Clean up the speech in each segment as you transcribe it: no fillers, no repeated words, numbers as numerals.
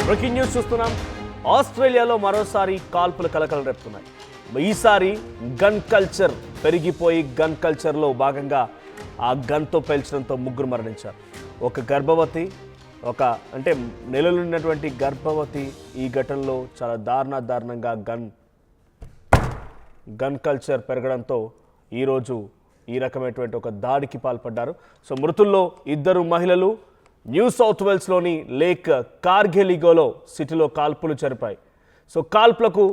Breaking news చూస్తున్నాం. ఆస్ట్రేలియాలో మరోసారి కాల్పులు కలకలం రేపుతున్నాయి. ఈసారి గన్ కల్చర్ పెరిగిపోయి గన్ కల్చర్లో భాగంగా ఆ గన్తో పేల్చడంతో ముగ్గురు మరణించారు. ఒక గర్భవతి, అంటే నెలలు ఉన్నటువంటి గర్భవతి ఈ ఘటనలో చాలా దారుణంగా గన్ కల్చర్ పెరగడంతో ఈరోజు ఈ రకమైనటువంటి ఒక దాడికి పాల్పడ్డారు. సో మృతుల్లో ఇద్దరు మహిళలు. న్యూ సౌత్ వేల్స్లోని లేక్ కార్గెలిగోలో సిటీలో కాల్పులు జరిపాయి. సో కాల్పులకు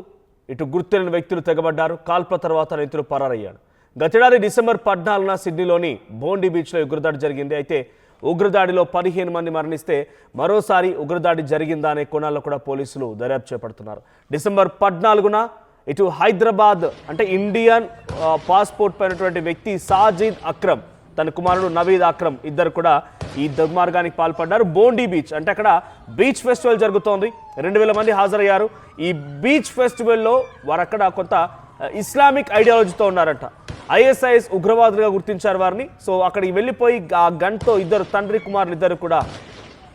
ఇటు గుర్తెరిగిన వ్యక్తులు తెగబడ్డారు. కాల్పుల తర్వాత రైతులు పరారయ్యాడు. గతేడాది డిసెంబర్ 14న సిడ్నీలోని బోండీ బీచ్లో ఉగ్రదాడి జరిగింది. అయితే ఉగ్రదాడిలో 15 మంది మరణిస్తే మరోసారి ఉగ్రదాడి జరిగిందా అనే కోణాల్లో కూడా పోలీసులు దర్యాప్తు చేపడుతున్నారు. డిసెంబర్ 14న ఇటు హైదరాబాద్ అంటే ఇండియన్ పాస్పోర్ట్ పైనటువంటి వ్యక్తి సాజిద్ అక్రమ్, తన కుమారుడు నవీద్ అక్రమ్ ఇద్దరు కూడా ఈ దుర్మార్గానికి పాల్పడ్డారు. బోండీ బీచ్ అంటే అక్కడ బీచ్ ఫెస్టివల్ జరుగుతోంది. 2000 మంది హాజరయ్యారు. ఈ బీచ్ ఫెస్టివల్లో వారు అక్కడ కొంత ఇస్లామిక్ ఐడియాలజీతో ఉన్నారట. ISIS ఉగ్రవాదులుగా గుర్తించారు వారిని. సో అక్కడికి వెళ్ళిపోయి ఆ గన్తో ఇద్దరు తండ్రి కుమారులు ఇద్దరు కూడా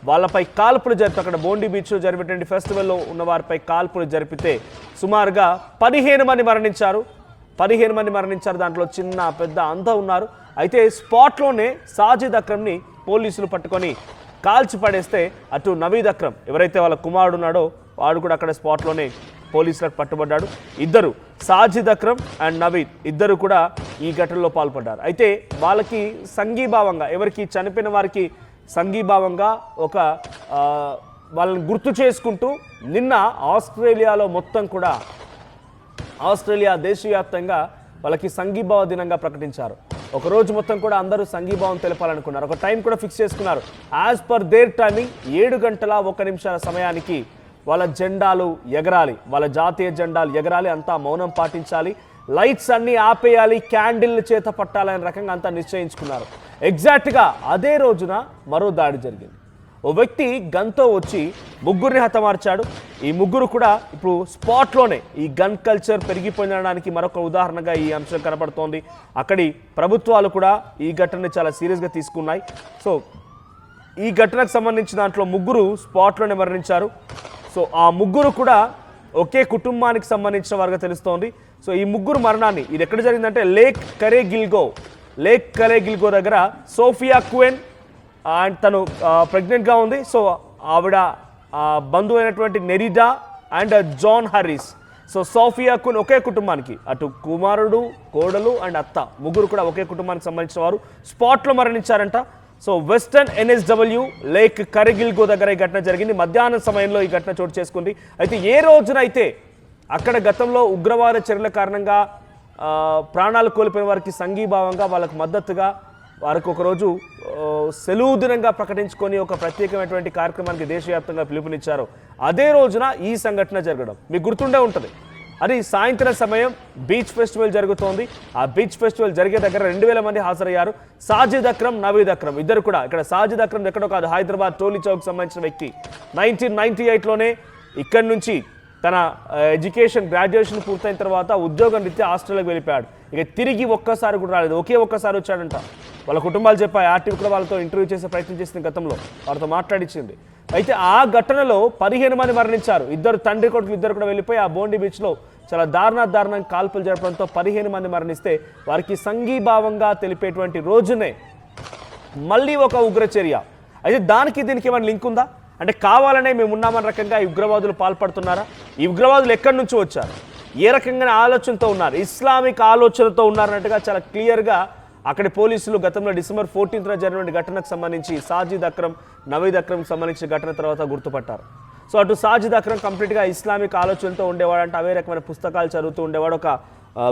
వాళ్ళపై కాల్పులు జరిపి అక్కడ బోండీ బీచ్లో జరిపేటువంటి ఫెస్టివల్లో ఉన్న వారిపై కాల్పులు జరిపితే సుమారుగా 15 మంది మరణించారు. 15 మంది మరణించారు. దాంట్లో చిన్న పెద్ద అంతా ఉన్నారు. అయితే స్పాట్లోనే సాజిద్ అక్రమ్ని పోలీసులు పట్టుకొని కాల్చి పడేస్తే అటు నవీద్ అక్రమ్ ఎవరైతే వాళ్ళ కుమారుడు ఉన్నాడో వాడు కూడా అక్కడ స్పాట్లోనే పోలీసులకు పట్టుబడ్డాడు. ఇద్దరు సాజిద్ అక్రమ్ అండ్ నవీద్ ఇద్దరు కూడా ఈ ఘటనలో పాల్పడ్డారు. అయితే వాళ్ళకి సంఘీభావంగా ఎవరికి చనిపోయిన వారికి సంఘీభావంగా ఒక వాళ్ళని గుర్తు చేసుకుంటూ నిన్న ఆస్ట్రేలియాలో మొత్తం కూడా ఆస్ట్రేలియా దేశవ్యాప్తంగా వాళ్ళకి సంఘీభావ దినంగా ప్రకటించారు. ఒకరోజు మొత్తం కూడా అందరూ సంఘీభావం తెలపాలనుకున్నారు. ఒక టైం కూడా ఫిక్స్ చేసుకున్నారు. యాజ్ పర్ దేర్ టైమింగ్ 7 గంటల 1 నిమిషాల సమయానికి వాళ్ళ జెండాలు ఎగరాలి, వాళ్ళ జాతీయ జెండాలు ఎగరాలి, అంతా మౌనం పాటించాలి, లైట్స్ అన్నీ ఆపేయాలి, క్యాండిల్ చేత పట్టాలనే రకంగా అంతా నిశ్చయించుకున్నారు. ఎగ్జాక్ట్గా అదే రోజున మరో దాడి జరిగింది. ఓ వ్యక్తి గన్తో వచ్చి ముగ్గురిని హతమార్చాడు. ఈ ముగ్గురు కూడా ఇప్పుడు స్పాట్లోనే ఈ గన్ కల్చర్ పెరిగిపోయినడానికి మరొక ఉదాహరణగా ఈ అంశం కనపడుతోంది. అక్కడి ప్రభుత్వాలు కూడా ఈ ఘటనని చాలా సీరియస్గా తీసుకున్నాయి. సో ఈ ఘటనకు సంబంధించిన దాంట్లో ముగ్గురు స్పాట్లోనే మరణించారు. సో ఆ ముగ్గురు కూడా ఒకే కుటుంబానికి సంబంధించిన వారుగా తెలుస్తోంది. సో ఈ ముగ్గురు మరణాన్ని ఇది ఎక్కడ జరిగిందంటే లేక్ కరేగిల్గో దగ్గర సోఫియా క్వెన్ అండ్ తను ప్రెగ్నెంట్గా ఉంది. సో ఆవిడ బంధువు అయినటువంటి Nerida and John Harris. So Sophia Quinn ఒకే కుటుంబానికి అటు కుమారుడు, కోడలు అండ్ అత్త ముగ్గురు కూడా ఒకే కుటుంబానికి సంబంధించిన వారు స్పాట్లో మరణించారంట. సో వెస్టర్న్ NSW లేక్ కరేగిల్గో దగ్గర ఈ ఘటన జరిగింది. మధ్యాహ్నం సమయంలో ఈ ఘటన చోటు చేసుకుంది. అయితే ఏ రోజునైతే అక్కడ గతంలో ఉగ్రవాద చర్యల కారణంగా ప్రాణాలు కోల్పోయిన వారికి సంఘీభావంగా వాళ్ళకు మద్దతుగా వారికి ఒకరోజు సెలవు దినంగా ప్రకటించుకొని ఒక ప్రత్యేకమైనటువంటి కార్యక్రమానికి దేశవ్యాప్తంగా పిలుపునిచ్చారు. అదే రోజున ఈ సంఘటన జరగడం మీకు గుర్తుండే ఉంటుంది. అది సాయంత్రం సమయం బీచ్ ఫెస్టివల్ జరుగుతోంది. ఆ బీచ్ ఫెస్టివల్ జరిగే దగ్గర 2000 మంది హాజరయ్యారు. సాజిద్ అక్రమ్, నవీద్ అక్రమ్ ఇద్దరు కూడా. ఇక్కడ సాజిద్ అక్రమ్ ఎక్కడో కాదు, హైదరాబాద్ టోలీ చౌక్ సంబంధించిన వ్యక్తి. 1998లోనే ఇక్కడి నుంచి తన గ్రాడ్యుయేషన్ పూర్తయిన తర్వాత ఉద్యోగం రీత్యా ఆస్ట్రేలియాకి వెళ్ళిపోయాడు. ఇక తిరిగి ఒక్కసారి కూడా రాలేదు. ఒక్కసారి వచ్చాడంట. వాళ్ళ కుటుంబాలు చెప్పాయి. ఆర్టీవీ కూడా వాళ్ళతో ఇంటర్వ్యూ చేసే ప్రయత్నం చేసింది గతంలో, వాళ్ళతో మాట్లాడించింది. అయితే ఆ ఘటనలో 15 మంది మరణించారు. ఇద్దరు తండ్రి కొడుకులు ఇద్దరు కూడా వెళ్ళిపోయి ఆ బోండీ బీచ్లో చాలా దారుణంగా కాల్పులు జరపడంతో 15 మంది మరణిస్తే వారికి సంఘీభావంగా తెలిపేటువంటి రోజునే మళ్ళీ ఒక ఉగ్రచర్య. అయితే దానికి దీనికి ఏమైనా లింక్ ఉందా అంటే కావాలనే మేము ఉన్నామన్న రకంగా ఈ ఉగ్రవాదులు పాల్పడుతున్నారా? ఈ ఉగ్రవాదులు ఎక్కడి నుంచి వచ్చారు, ఏ రకంగా ఆలోచనతో ఉన్నారు, ఇస్లామిక్ ఆలోచనతో ఉన్నారన్నట్టుగా చాలా క్లియర్గా అక్కడి పోలీసులు గతంలో డిసెంబర్ 14న జరిగిన ఘటనకు సంబంధించి సాజిద్ అక్రమ్, నవీద్ అక్రమ్ సంబంధించిన ఘటన తర్వాత గుర్తుపట్టారు. సో అటు సాజిద్ అక్రమ్ కంప్లీట్గా ఇస్లామిక్ ఆలోచనతో ఉండేవాడు. అంటే అవే రకమైన పుస్తకాలు చదువుతూ ఉండేవాడు. ఒక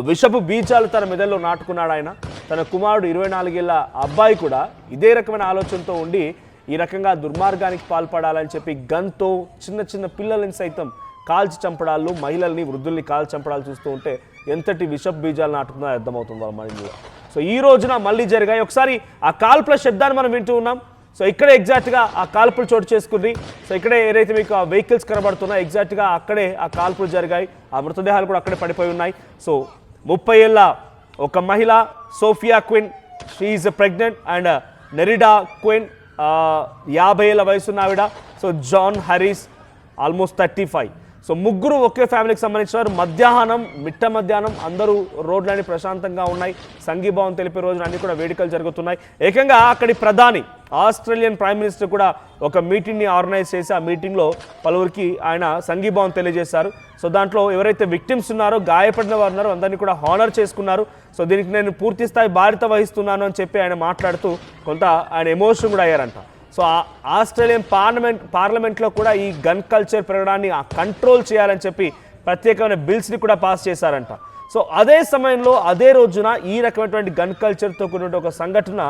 విషపు బీజాలు తన మెదడులో నాటుకున్నాడు ఆయన. తన కుమారుడు 24 ఏళ్ల అబ్బాయి కూడా ఇదే రకమైన ఆలోచనతో ఉండి ఈ రకంగా దుర్మార్గానికి పాల్పడాలని చెప్పి గన్తో చిన్న పిల్లల్ని సైతం కాల్చి చంపడాలు, మహిళల్ని వృద్ధుల్ని కాల్చి చంపడాలు చూస్తూ ఉంటే ఎంతటి విషపు బీజాలు నాటుకుందో అర్థమవుతుంది వాళ్ళ మైండ్లో. సో ఈ రోజున మళ్ళీ జరిగాయి. ఒకసారి ఆ కాల్పుల శబ్దాన్ని మనం వింటూ ఉన్నాం. సో ఇక్కడే ఎగ్జాక్ట్గా ఆ కాల్పులు చోటు చేసుకుంది. సో ఇక్కడే ఏదైతే మీకు ఆ వెహికల్స్ కనబడుతున్నాయో ఎగ్జాక్ట్గా అక్కడే ఆ కాల్పులు జరిగాయి. ఆ మృతదేహాలు కూడా అక్కడే పడిపోయి ఉన్నాయి. సో 30 ఏళ్ల ఒక మహిళ Sophia Quinn, she is pregnant, and Nerida Quinn 50 ఏళ్ల వయసున్న ఆవిడ. So John Harris almost 35. So ముగ్గురు ఒకే ఫ్యామిలీకి సంబంధించిన వారు. మిట్ట మధ్యాహ్నం అందరూ రోడ్లన్నీ ప్రశాంతంగా ఉన్నాయి. సంఘీభావం తెలిపే రోజున అన్ని కూడా వేడుకలు జరుగుతున్నాయి. ఏకంగా అక్కడి ప్రధాని ఆస్ట్రేలియన్ ప్రైమ్ మినిస్టర్ కూడా ఒక మీటింగ్ని ఆర్గనైజ్ చేసి ఆ మీటింగ్లో పలువురికి ఆయన సంఘీభావం తెలియజేశారు. సో దాంట్లో ఎవరైతే విక్టిమ్స్ ఉన్నారో, గాయపడిన వారు ఉన్నారో అందరినీ కూడా హానర్ చేసుకున్నారు. సో దీనికి నేను పూర్తి స్థాయి బాధ్యత వహిస్తున్నాను అని చెప్పి ఆయన మాట్లాడుతూ కొంత ఆయన ఎమోషన్ కూడా అయ్యారంట. సో ఆస్ట్రేలియన్ పార్లమెంట్లో కూడా ఈ గన్ కల్చర్ పెరగడాన్ని కంట్రోల్ చేయాలని చెప్పి ప్రత్యేకమైన బిల్స్ని కూడా పాస్ చేశారంట. సో అదే సమయంలో అదే రోజున ఈ రకమైనటువంటి గన్ కల్చర్తో కూడిన ఒక సంఘటన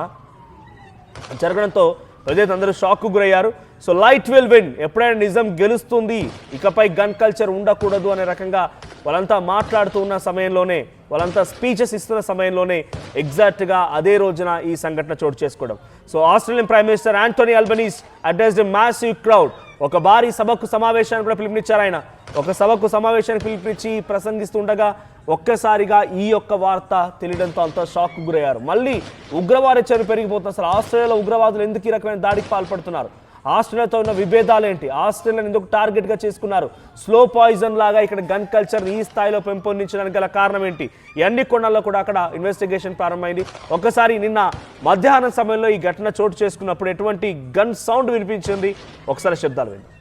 జరగడంతో ప్రజలందరూ షాక్కు గురయ్యారు. సో లైట్ విల్ విన్, ఎప్పుడైనా నిజం గెలుస్తుంది, ఇకపై గన్ కల్చర్ ఉండకూడదు అనే రకంగా వాళ్ళంతా మాట్లాడుతూ ఉన్న సమయంలోనే, వాళ్ళంతా స్పీచెస్ ఇస్తున్న సమయంలోనే ఎగ్జాక్ట్గా అదే రోజున ఈ సంఘటన చోటు చేసుకోవడం. So Australian prime minister Anthony Albanese addressed massive crowd. ఒక భారీ సమావేశానికి కూడా పిలుపునిచ్చారు ఆయన. ఒక సభకు సమావేశానికి పిలుపునిచ్చి ప్రసంగిస్తుండగా ఒక్కసారిగా ఈ యొక్క వార్త తెలియడంతో అంతా షాక్కు గురయ్యారు. మళ్ళీ ఉగ్రవాద చర్య పెరిగిపోతుంది. అసలు ఆస్ట్రేలియాలో ఉగ్రవాదులు ఎందుకు ఈ రకమైన దాడికి పాల్పడుతున్నారు, ఆస్ట్రేలియాతో ఉన్న విభేదాలు ఏంటి, ఆస్ట్రేలియాను ఎందుకు టార్గెట్గా చేసుకున్నారు, స్లో పాయిజన్ లాగా ఇక్కడ గన్ కల్చర్ ఈ స్థాయిలో పెంపొందించడానికి గల కారణం ఏంటి, ఇవన్నీ కొన్నాళ్ళలో కూడా అక్కడ ఇన్వెస్టిగేషన్ ప్రారంభమైంది. ఒకసారి నిన్న మధ్యాహ్నం సమయంలో ఈ ఘటన చోటు చేసుకున్నప్పుడు ఎటువంటి గన్ సౌండ్ వినిపించింది, ఒకసారి శబ్దాలు విందాం.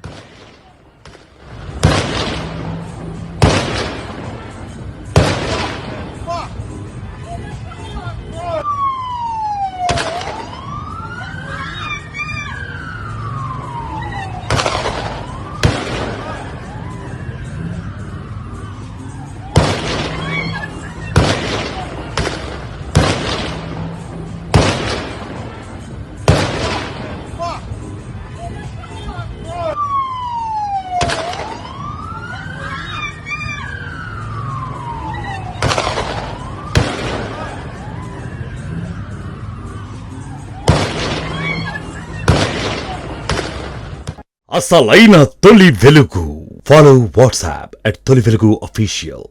అసలైన తొలి వెలుగు. ఫాలో వాట్సాప్ @తొలి వెలుగు official.